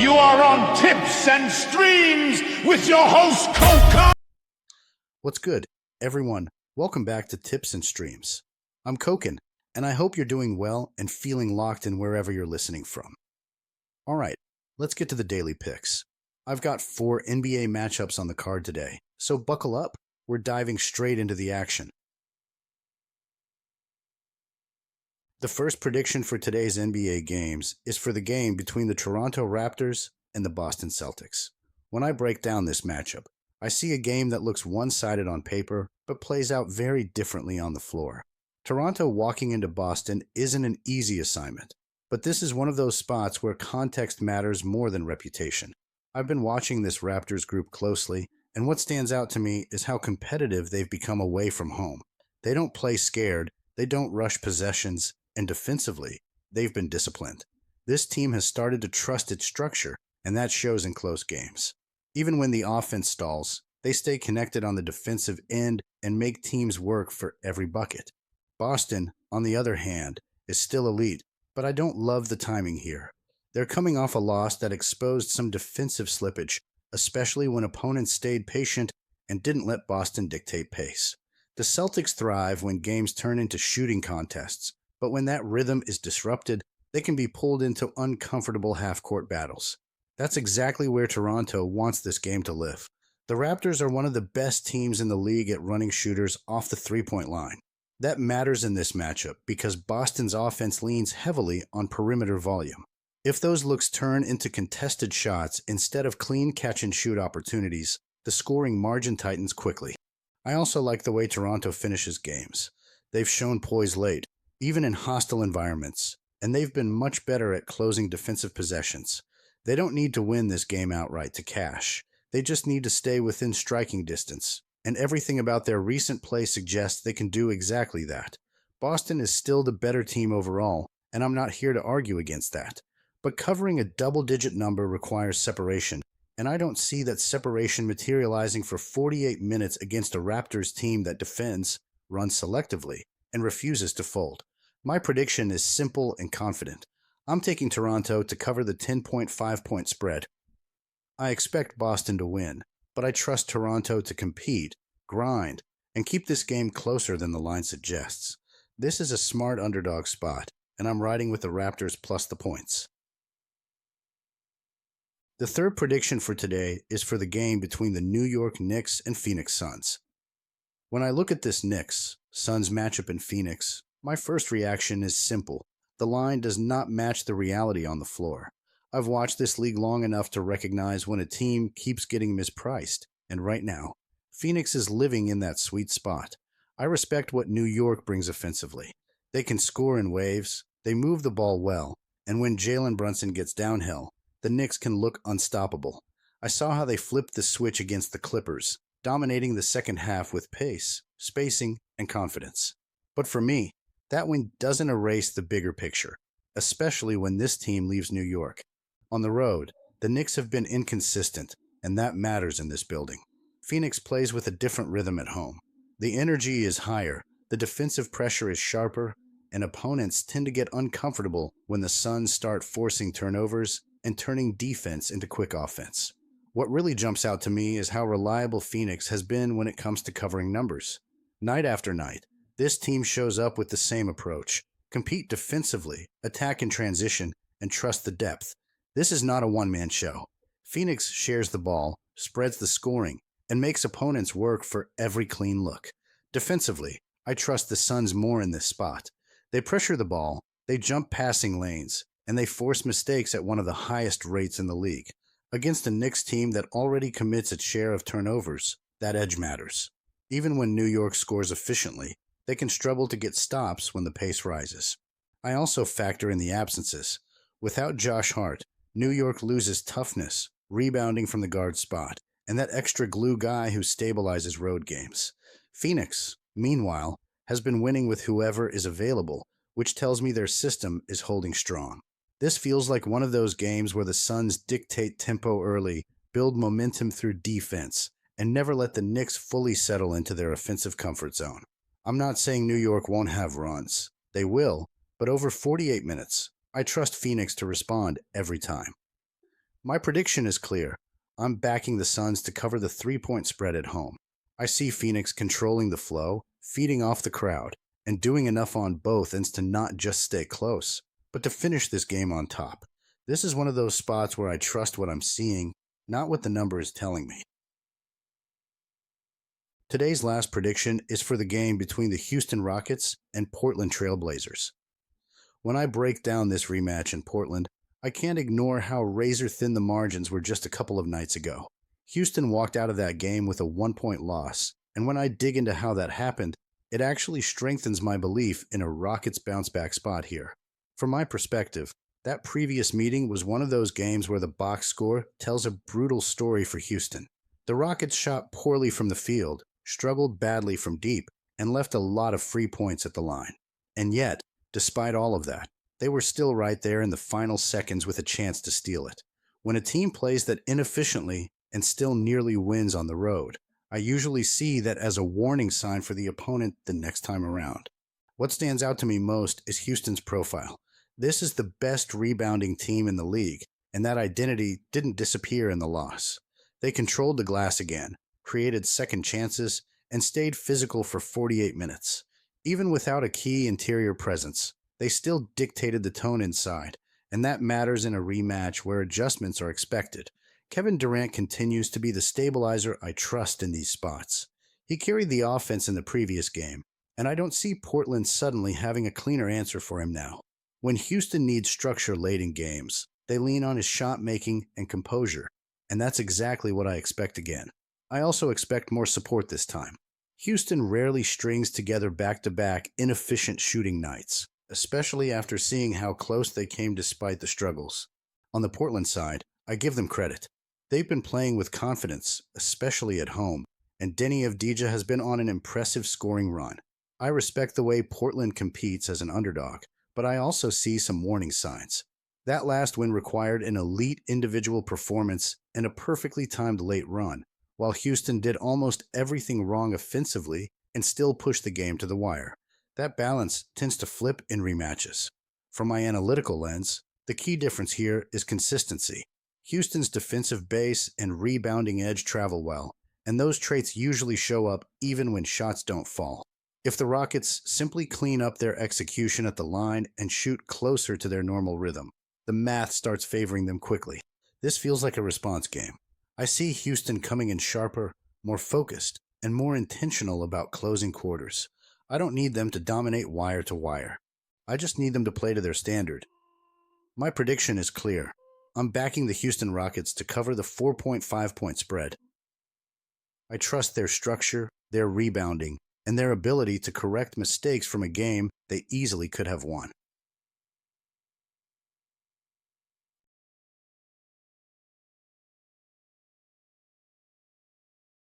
You are on Tips and Streams with your host, Coca. What's good, everyone? Welcome back to Tips and Streams. I'm Koken, and I hope you're doing well and feeling locked in wherever you're listening from. All right, let's get to the daily picks. I've got 4 NBA matchups on the card today, so buckle up. We're diving straight into the action. The first prediction for today's NBA games is for the game between the Toronto Raptors and the Boston Celtics. When I break down this matchup, I see a game that looks one-sided on paper, but plays out very differently on the floor. Toronto walking into Boston isn't an easy assignment, but this is one of those spots where context matters more than reputation. I've been watching this Raptors group closely, and what stands out to me is how competitive they've become away from home. They don't play scared, they don't rush possessions, and defensively, they've been disciplined. This team has started to trust its structure, and that shows in close games. Even when the offense stalls, they stay connected on the defensive end and make teams work for every bucket. Boston, on the other hand, is still elite, but I don't love the timing here. They're coming off a loss that exposed some defensive slippage, especially when opponents stayed patient and didn't let Boston dictate pace. The Celtics thrive when games turn into shooting contests, but when that rhythm is disrupted, they can be pulled into uncomfortable half-court battles. That's exactly where Toronto wants this game to live. The Raptors are one of the best teams in the league at running shooters off the three-point line. That matters in this matchup because Boston's offense leans heavily on perimeter volume. If those looks turn into contested shots instead of clean catch-and-shoot opportunities, the scoring margin tightens quickly. I also like the way Toronto finishes games. They've shown poise late, even in hostile environments, and they've been much better at closing defensive possessions. They don't need to win this game outright to cash. They just need to stay within striking distance, and everything about their recent play suggests they can do exactly that. Boston is still the better team overall, and I'm not here to argue against that. But covering a double-digit number requires separation, and I don't see that separation materializing for 48 minutes against a Raptors team that defends, runs selectively, and refuses to fold. My prediction is simple and confident. I'm taking Toronto to cover the 10.5-point spread. I expect Boston to win, but I trust Toronto to compete, grind, and keep this game closer than the line suggests. This is a smart underdog spot, and I'm riding with the Raptors plus the points. The third prediction for today is for the game between the New York Knicks and Phoenix Suns. When I look at this Knicks-Suns matchup in Phoenix, my first reaction is simple. The line does not match the reality on the floor. I've watched this league long enough to recognize when a team keeps getting mispriced, and right now, Phoenix is living in that sweet spot. I respect what New York brings offensively. They can score in waves, they move the ball well, and when Jalen Brunson gets downhill, the Knicks can look unstoppable. I saw how they flipped the switch against the Clippers, dominating the second half with pace, spacing, and confidence. But for me, that win doesn't erase the bigger picture, especially when this team leaves New York. On the road, the Knicks have been inconsistent, and that matters in this building. Phoenix plays with a different rhythm at home. The energy is higher, the defensive pressure is sharper, and opponents tend to get uncomfortable when the Suns start forcing turnovers and turning defense into quick offense. What really jumps out to me is how reliable Phoenix has been when it comes to covering numbers. Night after night, this team shows up with the same approach. Compete defensively, attack in transition, and trust the depth. This is not a one-man show. Phoenix shares the ball, spreads the scoring, and makes opponents work for every clean look. Defensively, I trust the Suns more in this spot. They pressure the ball, they jump passing lanes, and they force mistakes at one of the highest rates in the league. Against a Knicks team that already commits its share of turnovers, that edge matters. Even when New York scores efficiently, they can struggle to get stops when the pace rises. I also factor in the absences. Without Josh Hart, New York loses toughness, rebounding from the guard spot, and that extra glue guy who stabilizes road games. Phoenix, meanwhile, has been winning with whoever is available, which tells me their system is holding strong. This feels like one of those games where the Suns dictate tempo early, build momentum through defense, and never let the Knicks fully settle into their offensive comfort zone. I'm not saying New York won't have runs. They will, but over 48 minutes, I trust Phoenix to respond every time. My prediction is clear. I'm backing the Suns to cover the 3-point spread at home. I see Phoenix controlling the flow, feeding off the crowd, and doing enough on both ends to not just stay close, but to finish this game on top. This is one of those spots where I trust what I'm seeing, not what the number is telling me. Today's last prediction is for the game between the Houston Rockets and Portland Trail Blazers. When I break down this rematch in Portland, I can't ignore how razor-thin the margins were just a couple of nights ago. Houston walked out of that game with a 1-point loss, and when I dig into how that happened, it actually strengthens my belief in a Rockets bounce-back spot here. From my perspective, that previous meeting was one of those games where the box score tells a brutal story for Houston. The Rockets shot poorly from the field, struggled badly from deep, and left a lot of free points at the line. And yet, despite all of that, they were still right there in the final seconds with a chance to steal it. When a team plays that inefficiently and still nearly wins on the road, I usually see that as a warning sign for the opponent the next time around. What stands out to me most is Houston's profile. This is the best rebounding team in the league, and that identity didn't disappear in the loss. They controlled the glass again, created second chances, and stayed physical for 48 minutes. Even without a key interior presence, they still dictated the tone inside, and that matters in a rematch where adjustments are expected. Kevin Durant continues to be the stabilizer I trust in these spots. He carried the offense in the previous game, and I don't see Portland suddenly having a cleaner answer for him now. When Houston needs structure late in games, they lean on his shot making and composure, and that's exactly what I expect again. I also expect more support this time. Houston rarely strings together back-to-back inefficient shooting nights, especially after seeing how close they came despite the struggles. On the Portland side, I give them credit. They've been playing with confidence, especially at home, and Denny Avdija has been on an impressive scoring run. I respect the way Portland competes as an underdog, but I also see some warning signs. That last win required an elite individual performance and a perfectly timed late run, while Houston did almost everything wrong offensively and still pushed the game to the wire. That balance tends to flip in rematches. From my analytical lens, the key difference here is consistency. Houston's defensive base and rebounding edge travel well, and those traits usually show up even when shots don't fall. If the Rockets simply clean up their execution at the line and shoot closer to their normal rhythm, the math starts favoring them quickly. This feels like a response game. I see Houston coming in sharper, more focused, and more intentional about closing quarters. I don't need them to dominate wire to wire. I just need them to play to their standard. My prediction is clear. I'm backing the Houston Rockets to cover the 4.5-point spread. I trust their structure, their rebounding, and their ability to correct mistakes from a game they easily could have won.